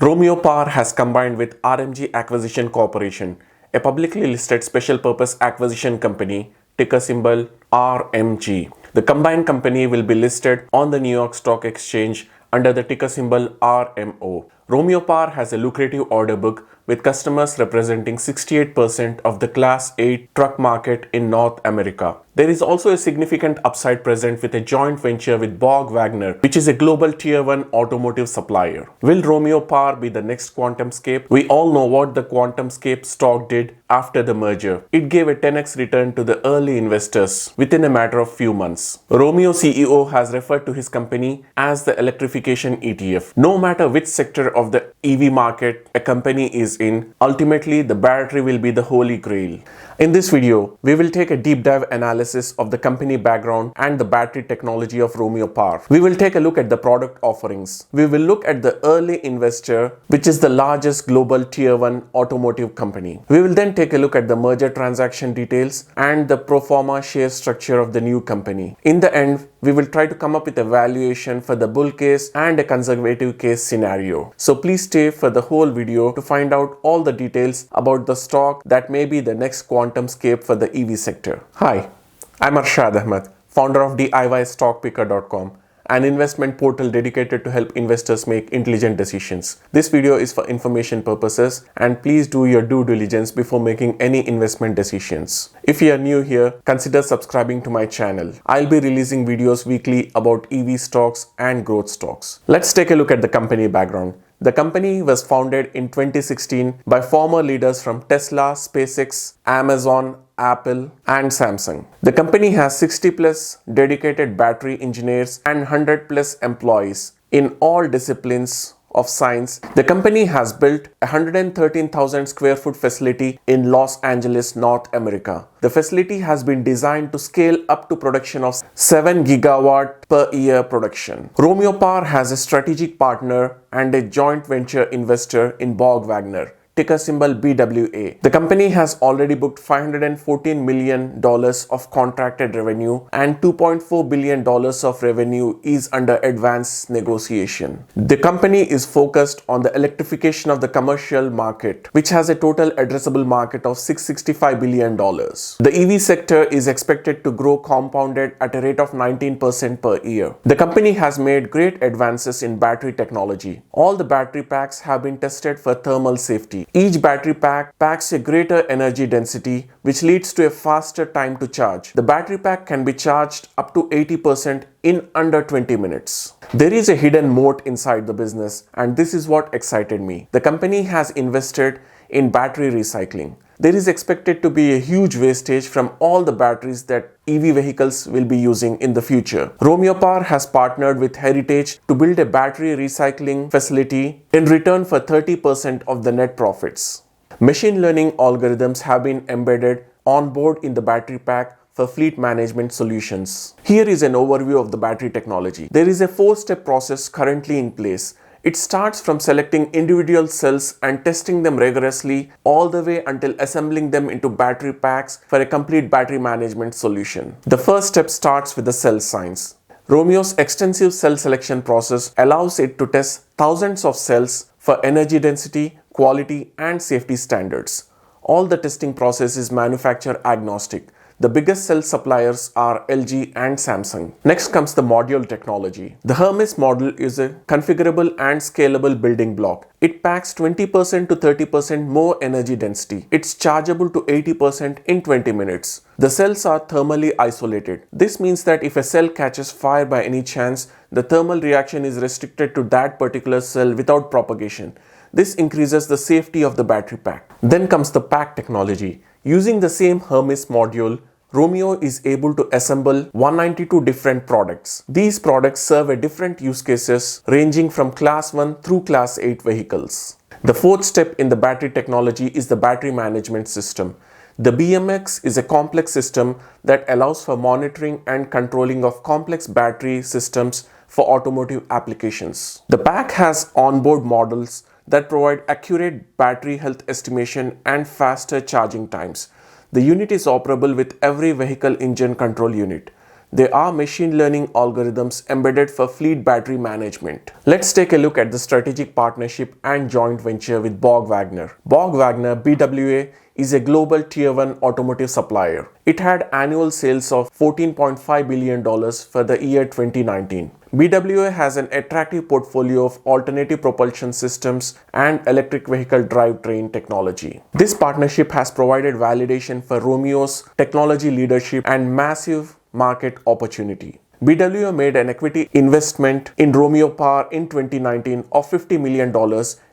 Romeo Power has combined with RMG Acquisition Corporation, a publicly listed special purpose acquisition company, ticker symbol RMG. The combined company will be listed on the New York Stock Exchange under the ticker symbol RMO. Romeo Power has a lucrative order book with customers representing 68% of the Class 8 truck market in North America. There is also a significant upside present with a joint venture with Borg Wagner, which is a global tier 1 automotive supplier. Will Romeo Power be the next QuantumScape? We all know what the QuantumScape stock did after the merger. It gave a 10x return to the early investors within a matter of few months. Romeo CEO has referred to his company as the electrification ETF. No matter which sector of the EV market a company is in, ultimately the battery will be the holy grail. In this video, we will take a deep dive analysis of the company background and the battery technology of Romeo Power. We will take a look at the product offerings. We will look at the early investor, which is the largest global tier 1 automotive company. We will then take a look at the merger transaction details and the pro forma share structure of the new company. In the end, we will try to come up with a valuation for the bull case and a conservative case scenario. So please stay for the whole video to find out all the details about the stock that may be the next QuantumScape for the EV sector. Hi, I'm Arshad Ahmed, founder of DIYstockpicker.com, an investment portal dedicated to help investors make intelligent decisions. This video is for information purposes, and please do your due diligence before making any investment decisions. If you are new here, consider subscribing to my channel. I'll be releasing videos weekly about EV stocks and growth stocks. Let's take a look at the company background. The company was founded in 2016 by former leaders from Tesla, SpaceX, Amazon, Apple, and Samsung. The company has 60 plus dedicated battery engineers and 100 plus employees in all disciplines of science. The company has built a 113,000 square foot facility in Los Angeles, North America. The facility has been designed to scale up to production of 7 gigawatt per year production. Romeo Power has a strategic partner and a joint venture investor in Borg Wagner, ticker symbol BWA. The company has already booked $514 million of contracted revenue and $2.4 billion of revenue is under advanced negotiation. The company is focused on the electrification of the commercial market, which has a total addressable market of $665 billion. The EV sector is expected to grow compounded at a rate of 19% per year. The company has made great advances in battery technology. All the battery packs have been tested for thermal safety. Each battery pack packs a greater energy density, which leads to a faster time to charge. The battery pack can be charged up to 80% in under 20 minutes. There is a hidden moat inside the business, and this is what excited me. The company has invested in battery recycling. There is expected to be a huge wastage from all the batteries that EV vehicles will be using in the future. Romeo Power has partnered with Heritage to build a battery recycling facility in return for 30% of the net profits. Machine learning algorithms have been embedded on board in the battery pack for fleet management solutions. Here is an overview of the battery technology. There is a 4-step process currently in place. It starts from selecting individual cells and testing them rigorously all the way until assembling them into battery packs for a complete battery management solution. The first step starts with the cell science. Romeo's extensive cell selection process allows it to test thousands of cells for energy density, quality, and safety standards. All the testing process is manufacturer agnostic. The biggest cell suppliers are LG and Samsung. Next comes the module technology. The Hermes module is a configurable and scalable building block. It packs 20% to 30% more energy density. It's chargeable to 80% in 20 minutes. The cells are thermally isolated. This means that if a cell catches fire by any chance, the thermal reaction is restricted to that particular cell without propagation. This increases the safety of the battery pack. Then comes the pack technology. Using the same Hermes module, Romeo is able to assemble 192 different products. These products serve a different use cases ranging from Class 1 through Class 8 vehicles. The fourth step in the battery technology is the battery management system. The BMX is a complex system that allows for monitoring and controlling of complex battery systems for automotive applications. The pack has onboard models that provide accurate battery health estimation and faster charging times. The unit is operable with every vehicle engine control unit. They are machine learning algorithms embedded for fleet battery management. Let's take a look at the strategic partnership and joint venture with Borg Wagner. Borg Wagner BWA is a global tier 1 automotive supplier. It had annual sales of $14.5 billion for the year 2019. BWA has an attractive portfolio of alternative propulsion systems and electric vehicle drivetrain technology. This partnership has provided validation for Romeo's technology leadership and massive market opportunity. BWA made an equity investment in Romeo Power in 2019 of $50 million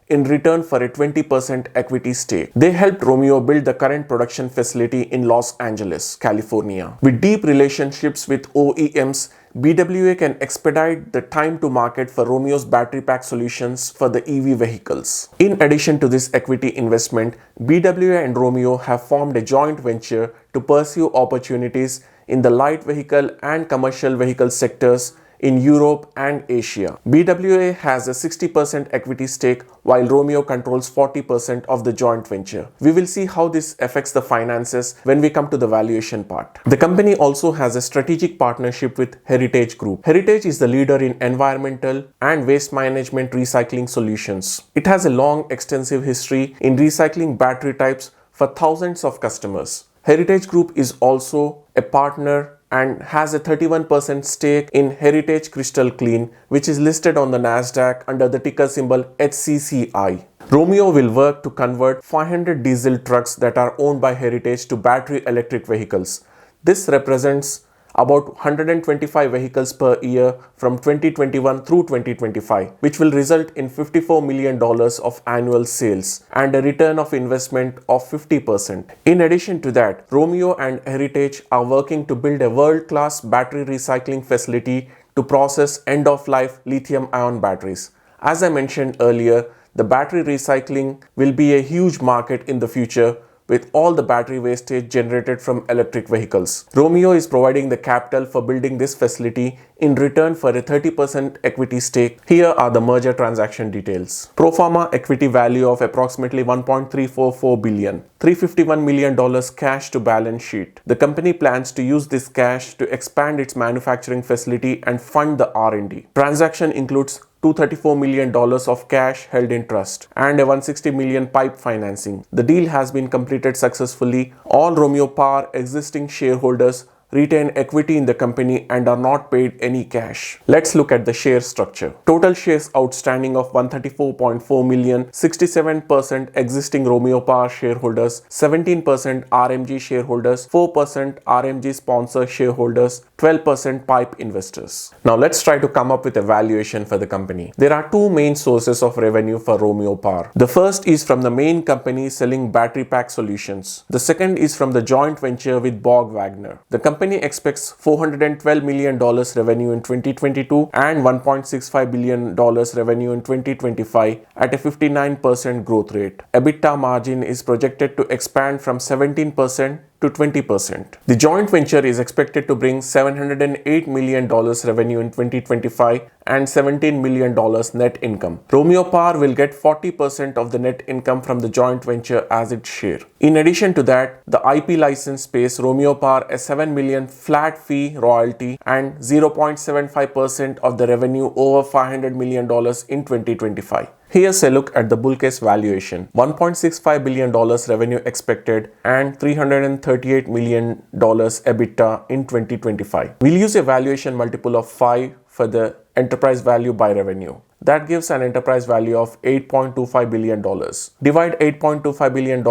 in return for a 20% equity stake. They helped Romeo build the current production facility in Los Angeles, California. With deep relationships with OEMs, BWA can expedite the time to market for Romeo's battery pack solutions for the EV vehicles. In addition to this equity investment, BWA and Romeo have formed a joint venture to pursue opportunities in the light vehicle and commercial vehicle sectors in Europe and Asia. BWA has a 60% equity stake while Romeo controls 40% of the joint venture. We will see how this affects the finances when we come to the valuation part. The company also has a strategic partnership with Heritage Group. Heritage is the leader in environmental and waste management recycling solutions. It has a long, extensive history in recycling battery types for thousands of customers. Heritage Group is also a partner and has a 31% stake in Heritage Crystal Clean, which is listed on the Nasdaq under the ticker symbol HCCI. Romeo will work to convert 500 diesel trucks that are owned by Heritage to battery electric vehicles. This represents about 125 vehicles per year from 2021 through 2025, which will result in $54 million of annual sales and a return of investment of 50%. In addition to that, Romeo and Heritage are working to build a world-class battery recycling facility to process end-of-life lithium-ion batteries. As I mentioned earlier, the battery recycling will be a huge market in the future, with all the battery wastage generated from electric vehicles. Romeo is providing the capital for building this facility in return for a 30% equity stake. Here are the merger transaction details. Pro forma equity value of approximately $1.344 billion. $351 million cash to balance sheet. The company plans to use this cash to expand its manufacturing facility and fund the R&D. Transaction includes $234 million of cash held in trust and a $160 million PIPE financing. The deal has been completed successfully. All Romeo Power existing shareholders retain equity in the company and are not paid any cash. Let's look at the share structure. Total shares outstanding of 134.4 million, 67% existing Romeo Power shareholders, 17% RMG shareholders, 4% RMG sponsor shareholders, 12% PIPE investors. Now let's try to come up with a valuation for the company. There are two main sources of revenue for Romeo Power. The first is from the main company selling battery pack solutions. The second is from the joint venture with Borg Wagner. The company expects $412 million revenue in 2022 and $1.65 billion revenue in 2025 at a 59% growth rate. EBITDA margin is projected to expand from 17% to 20%. The joint venture is expected to bring $708 million revenue in 2025 and $17 million net income. Romeo Power will get 40% of the net income from the joint venture as its share. In addition to that, the IP license pays Romeo Power a $7 million flat fee royalty and 0.75% of the revenue over $500 million in 2025. Here's a look at the bull case valuation. $1.65 billion revenue expected and $338 million EBITDA in 2025. We'll use a valuation multiple of 5 for the enterprise value by revenue. That gives an enterprise value of $8.25 billion. Divide $8.25 billion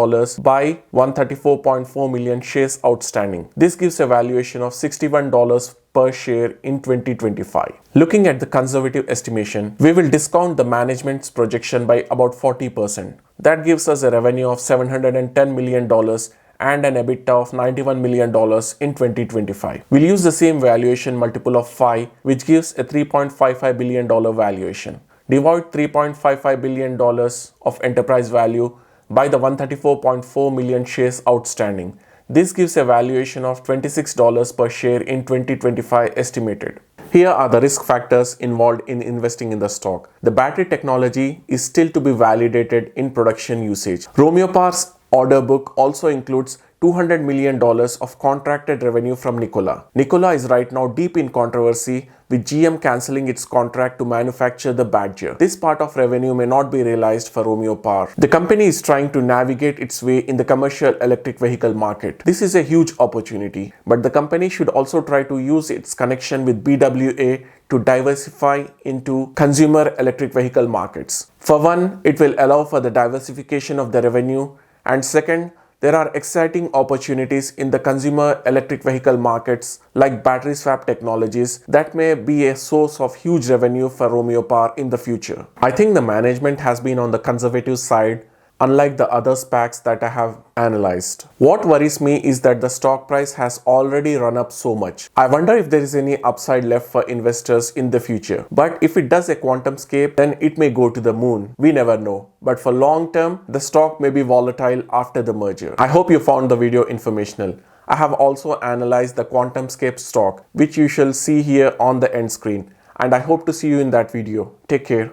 by 134.4 million shares outstanding. This gives a valuation of $61 per share in 2025. Looking at the conservative estimation, we will discount the management's projection by about 40%. That gives us a revenue of $710 million and an EBITDA of $91 million in 2025. We'll use the same valuation multiple of 5, which gives a $3.55 billion valuation. Divide $3.55 billion of enterprise value by the 134.4 million shares outstanding. This gives a valuation of $26 per share in 2025 estimated. Here are the risk factors involved in investing in the stock. The battery technology is still to be validated in production usage. Romeo Power's order book also includes $200 million of contracted revenue from Nikola. Nikola is right now deep in controversy with GM cancelling its contract to manufacture the Badger. This part of revenue may not be realized for Romeo Power. The company is trying to navigate its way in the commercial electric vehicle market. This is a huge opportunity, but the company should also try to use its connection with BWA to diversify into consumer electric vehicle markets. For one, it will allow for the diversification of the revenue, and second, there are exciting opportunities in the consumer electric vehicle markets like battery swap technologies that may be a source of huge revenue for Romeo Power in the future. I think the management has been on the conservative side, unlike the other SPACs that I have analyzed. What worries me is that the stock price has already run up so much. I wonder if there is any upside left for investors in the future. But if it does a QuantumScape, then it may go to the moon. We never know. But for long term, the stock may be volatile after the merger. I hope you found the video informational. I have also analyzed the QuantumScape stock, which you shall see here on the end screen. And I hope to see you in that video. Take care.